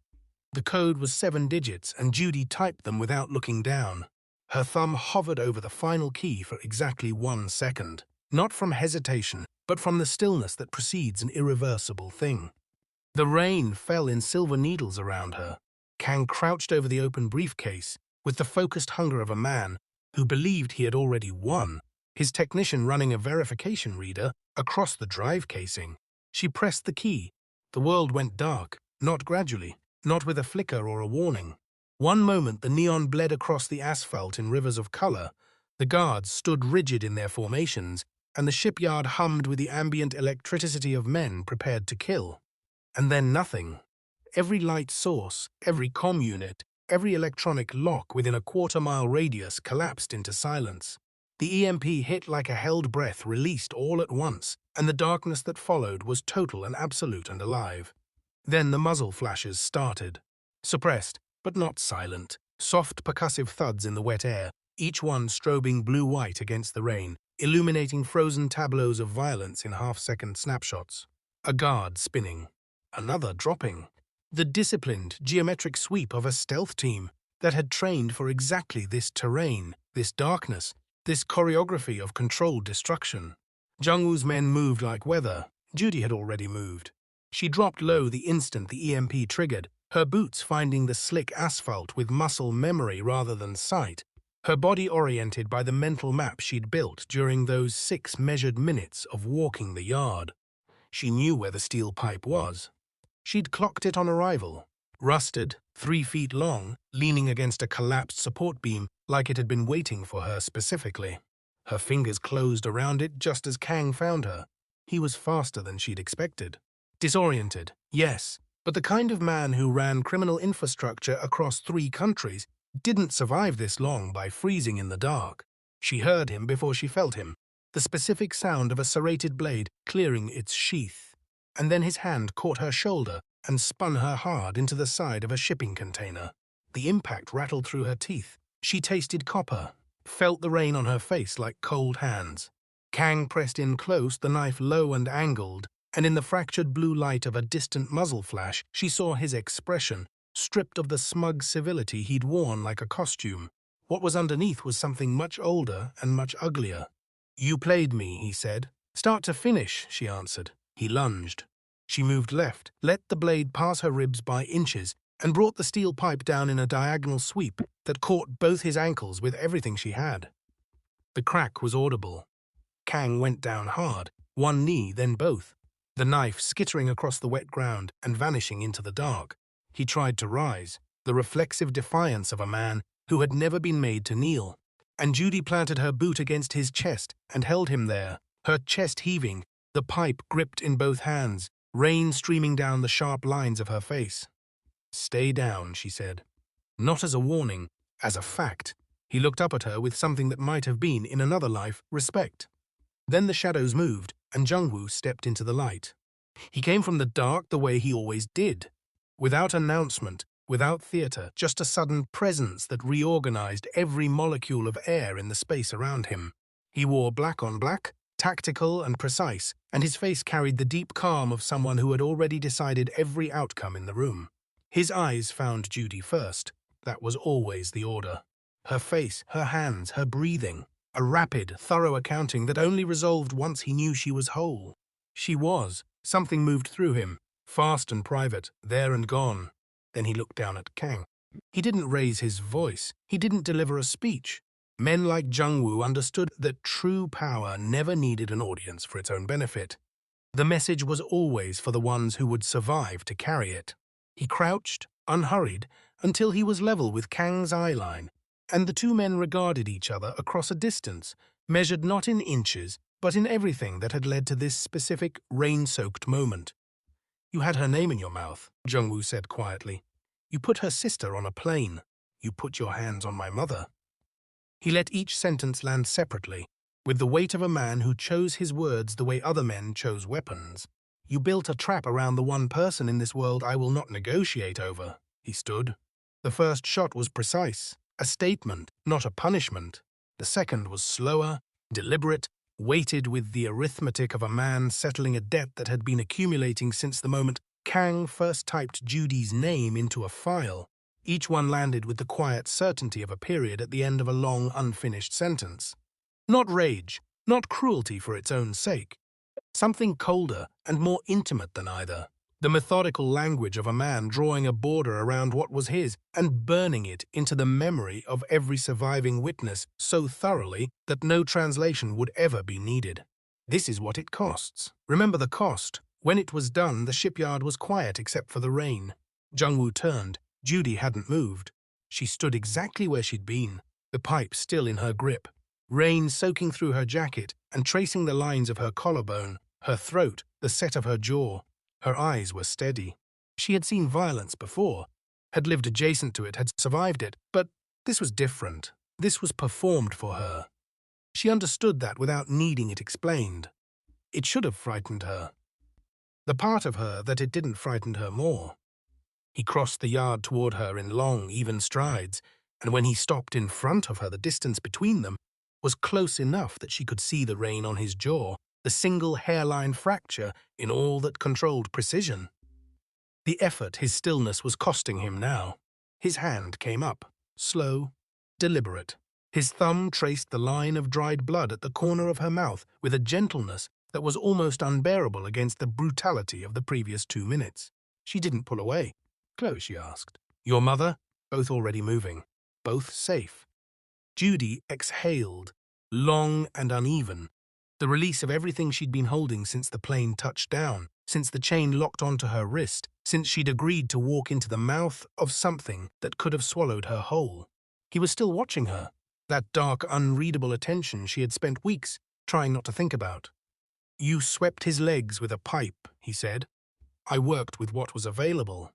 The code was 7 digits, and Judy typed them without looking down. Her thumb hovered over the final key for exactly 1 second, not from hesitation, but from the stillness that precedes an irreversible thing. The rain fell in silver needles around her. Kang crouched over the open briefcase with the focused hunger of a man who believed he had already won, his technician running a verification reader across the drive casing. She pressed the key. The world went dark, not gradually, not with a flicker or a warning. One moment the neon bled across the asphalt in rivers of color, the guards stood rigid in their formations, and the shipyard hummed with the ambient electricity of men prepared to kill. And then nothing. Every light source, every comm unit, every electronic lock within a quarter-mile radius collapsed into silence. The EMP hit like a held breath released all at once, and the darkness that followed was total and absolute and alive. Then the muzzle flashes started. Suppressed, but not silent. Soft percussive thuds in the wet air, each one strobing blue-white against the rain, illuminating frozen tableaus of violence in half-second snapshots. A guard spinning. Another dropping. The disciplined, geometric sweep of a stealth team that had trained for exactly this terrain, this darkness, this choreography of controlled destruction. Jung-woo's men moved like weather. Judy had already moved. She dropped low the instant the EMP triggered, her boots finding the slick asphalt with muscle memory rather than sight, her body oriented by the mental map she'd built during those 6 measured minutes of walking the yard. She knew where the steel pipe was. She'd clocked it on arrival, rusted, 3 feet long, leaning against a collapsed support beam like it had been waiting for her specifically. Her fingers closed around it just as Kang found her. He was faster than she'd expected. Disoriented, yes, but the kind of man who ran criminal infrastructure across 3 countries didn't survive this long by freezing in the dark. She heard him before she felt him, the specific sound of a serrated blade clearing its sheath. And then his hand caught her shoulder and spun her hard into the side of a shipping container. The impact rattled through her teeth. She tasted copper, felt the rain on her face like cold hands. Kang pressed in close, the knife low and angled, and in the fractured blue light of a distant muzzle flash, she saw his expression, stripped of the smug civility he'd worn like a costume. What was underneath was something much older and much uglier. "You played me," he said. "Start to finish," she answered. He lunged. She moved left, let the blade pass her ribs by inches, and brought the steel pipe down in a diagonal sweep that caught both his ankles with everything she had. The crack was audible. Kang went down hard, one knee, then both, the knife skittering across the wet ground and vanishing into the dark. He tried to rise, the reflexive defiance of a man who had never been made to kneel. And Judy planted her boot against his chest and held him there, her chest heaving, the pipe gripped in both hands, rain streaming down the sharp lines of her face. "Stay down," she said. Not as a warning, as a fact. He looked up at her with something that might have been, in another life, respect. Then the shadows moved, and Jung-woo stepped into the light. He came from the dark the way he always did. Without announcement, without theater, just a sudden presence that reorganized every molecule of air in the space around him. He wore black on black, tactical and precise, and his face carried the deep calm of someone who had already decided every outcome in the room. His eyes found Judy first. That was always the order. Her face, her hands, her breathing. A rapid, thorough accounting that only resolved once he knew she was whole. She was. Something moved through him, fast and private, there and gone. Then he looked down at Kang. He didn't raise his voice. He didn't deliver a speech. Men like Jungwoo understood that true power never needed an audience for its own benefit. The message was always for the ones who would survive to carry it. He crouched, unhurried, until he was level with Kang's eyeline, and the two men regarded each other across a distance, measured not in inches, but in everything that had led to this specific rain-soaked moment. "You had her name in your mouth," Jungwoo said quietly. "You put her sister on a plane. You put your hands on my mother." He let each sentence land separately, with the weight of a man who chose his words the way other men chose weapons. "You built a trap around the one person in this world I will not negotiate over." He stood. The first shot was precise, a statement, not a punishment. The second was slower, deliberate, weighted with the arithmetic of a man settling a debt that had been accumulating since the moment Kang first typed Judy's name into a file. Each one landed with the quiet certainty of a period at the end of a long, unfinished sentence. Not rage, not cruelty for its own sake. Something colder and more intimate than either. The methodical language of a man drawing a border around what was his and burning it into the memory of every surviving witness so thoroughly that no translation would ever be needed. This is what it costs. Remember the cost. When it was done, the shipyard was quiet except for the rain. Jungwoo turned. Judy hadn't moved. She stood exactly where she'd been, the pipe still in her grip, rain soaking through her jacket and tracing the lines of her collarbone, her throat, the set of her jaw. Her eyes were steady. She had seen violence before, had lived adjacent to it, had survived it, but this was different. This was performed for her. She understood that without needing it explained. It should have frightened her. The part of her that it didn't frighten her more. He crossed the yard toward her in long, even strides, and when he stopped in front of her, the distance between them was close enough that she could see the rain on his jaw, the single hairline fracture in all that controlled precision. The effort his stillness was costing him now. His hand came up, slow, deliberate. His thumb traced the line of dried blood at the corner of her mouth with a gentleness that was almost unbearable against the brutality of the previous 2 minutes. She didn't pull away. "Close?" she asked. "Your mother?" Both already moving. Both safe. Judy exhaled, long and uneven. The release of everything she'd been holding since the plane touched down, since the chain locked onto her wrist, since she'd agreed to walk into the mouth of something that could have swallowed her whole. He was still watching her, that dark, unreadable attention she had spent weeks trying not to think about. "You swept his legs with a pipe," he said. "I worked with what was available."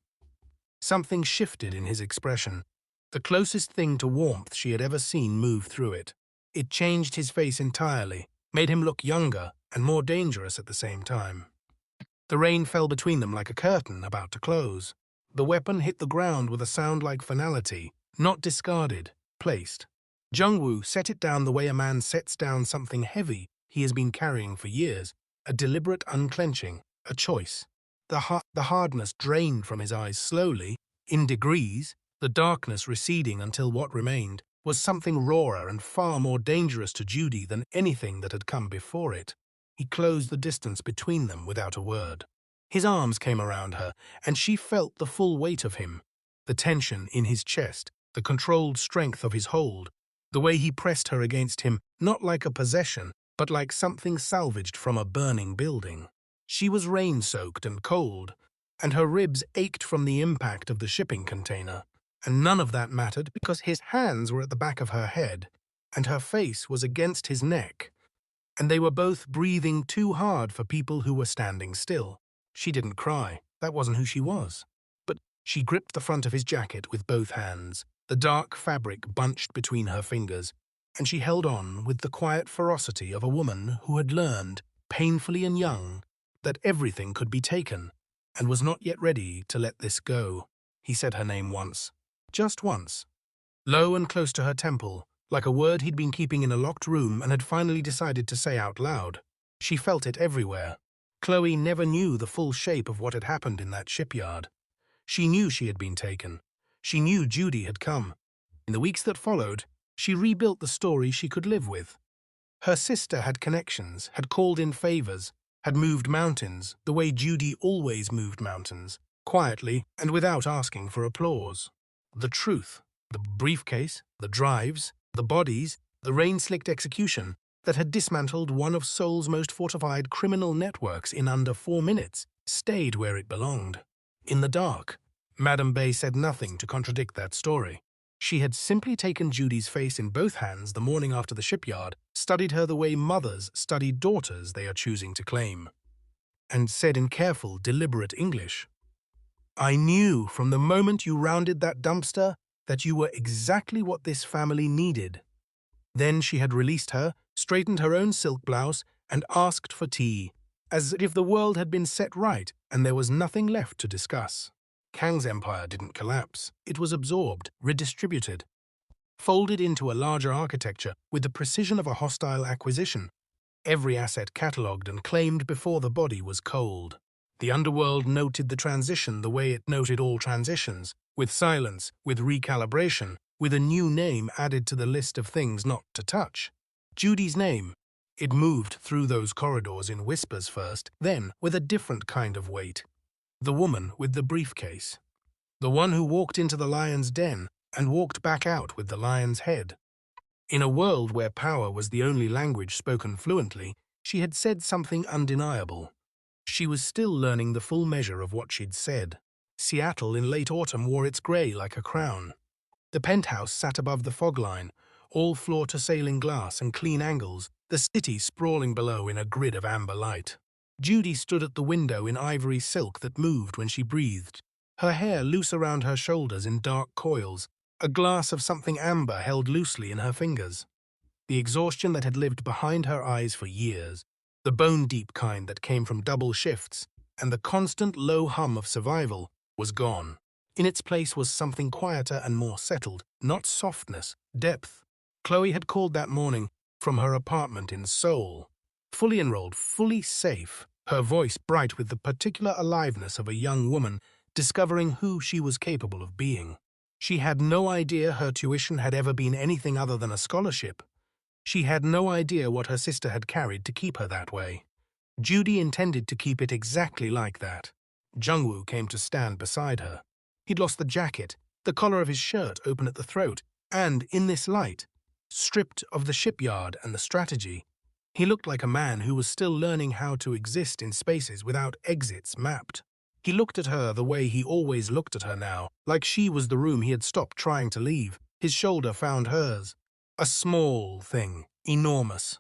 Something shifted in his expression, the closest thing to warmth she had ever seen move through it. It changed his face entirely, made him look younger and more dangerous at the same time. The rain fell between them like a curtain about to close. The weapon hit the ground with a sound like finality, not discarded, placed. Jungwoo set it down the way a man sets down something heavy he has been carrying for years, a deliberate unclenching, a choice. The hardness drained from his eyes slowly, in degrees, the darkness receding until what remained was something rawer and far more dangerous to Judy than anything that had come before it. He closed the distance between them without a word. His arms came around her, and she felt the full weight of him, the tension in his chest, the controlled strength of his hold, the way he pressed her against him, not like a possession, but like something salvaged from a burning building. She was rain-soaked and cold, and her ribs ached from the impact of the shipping container. And none of that mattered because his hands were at the back of her head, and her face was against his neck, and they were both breathing too hard for people who were standing still. She didn't cry. That wasn't who she was. But she gripped the front of his jacket with both hands, the dark fabric bunched between her fingers, and she held on with the quiet ferocity of a woman who had learned, painfully and young, that everything could be taken, and was not yet ready to let this go. He said her name once. Just once. Low and close to her temple, like a word he'd been keeping in a locked room and had finally decided to say out loud. She felt it everywhere. Chloe never knew the full shape of what had happened in that shipyard. She knew she had been taken. She knew Judy had come. In the weeks that followed, she rebuilt the story she could live with. Her sister had connections, had called in favors, had moved mountains the way Judy always moved mountains, quietly and without asking for applause. The truth, the briefcase, the drives, the bodies, the rain-slicked execution that had dismantled one of Seoul's most fortified criminal networks in under 4 minutes, stayed where it belonged. In the dark, Madame Bay said nothing to contradict that story. She had simply taken Judy's face in both hands the morning after the shipyard, studied her the way mothers study daughters they are choosing to claim, and said in careful, deliberate English, "I knew from the moment you rounded that dumpster that you were exactly what this family needed." Then she had released her, straightened her own silk blouse, and asked for tea, as if the world had been set right and there was nothing left to discuss. Kang's empire didn't collapse. It was absorbed, redistributed, folded into a larger architecture with the precision of a hostile acquisition, every asset catalogued and claimed before the body was cold. The underworld noted the transition the way it noted all transitions, with silence, with recalibration, with a new name added to the list of things not to touch. Judy's name. It moved through those corridors in whispers first, then with a different kind of weight. The woman with the briefcase. The one who walked into the lion's den and walked back out with the lion's head. In a world where power was the only language spoken fluently, she had said something undeniable. She was still learning the full measure of what she'd said. Seattle in late autumn wore its grey like a crown. The penthouse sat above the fog line, all floor-to-ceiling glass and clean angles, the city sprawling below in a grid of amber light. Judy stood at the window in ivory silk that moved when she breathed, her hair loose around her shoulders in dark coils, a glass of something amber held loosely in her fingers. The exhaustion that had lived behind her eyes for years, the bone-deep kind that came from double shifts, and the constant low hum of survival, was gone. In its place was something quieter and more settled, not softness, depth. Chloe had called that morning from her apartment in Seoul. Fully enrolled, fully safe, her voice bright with the particular aliveness of a young woman discovering who she was capable of being. She had no idea her tuition had ever been anything other than a scholarship. She had no idea what her sister had carried to keep her that way. Judy intended to keep it exactly like that. Jungwoo came to stand beside her. He'd lost the jacket, the collar of his shirt open at the throat, and, in this light, stripped of the shipyard and the strategy, he looked like a man who was still learning how to exist in spaces without exits mapped. He looked at her the way he always looked at her now, like she was the room he had stopped trying to leave. His shoulder found hers. A small thing, enormous.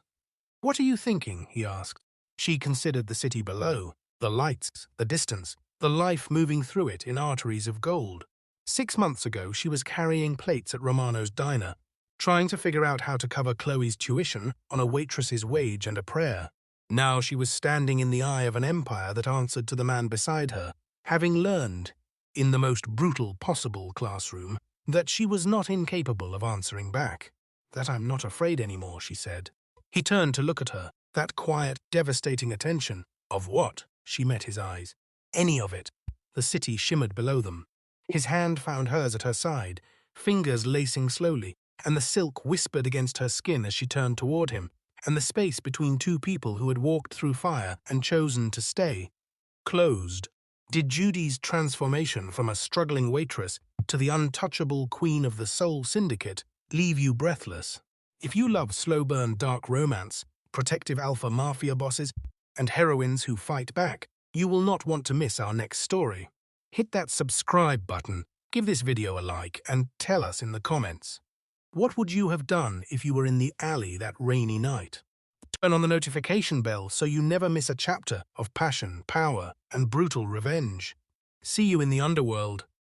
"What are you thinking?" he asked. She considered the city below, the lights, the distance, the life moving through it in arteries of gold. 6 months ago, she was carrying plates at Romano's diner, trying to figure out how to cover Chloe's tuition on a waitress's wage and a prayer. Now she was standing in the eye of an empire that answered to the man beside her, having learned, in the most brutal possible classroom, that she was not incapable of answering back. "That I'm not afraid anymore," she said. He turned to look at her, that quiet, devastating attention. Of what? She met his eyes. Any of it. The city shimmered below them. His hand found hers at her side, fingers lacing slowly, and the silk whispered against her skin as she turned toward him, and the space between two people who had walked through fire and chosen to stay closed. Did Judy's transformation from a struggling waitress to the untouchable queen of the Seoul syndicate leave you breathless? If you love slow-burn dark romance, protective alpha mafia bosses, and heroines who fight back, you will not want to miss our next story. Hit that subscribe button, give this video a like, and tell us in the comments. What would you have done if you were in the alley that rainy night? Turn on the notification bell so you never miss a chapter of passion, power, and brutal revenge. See you in the underworld.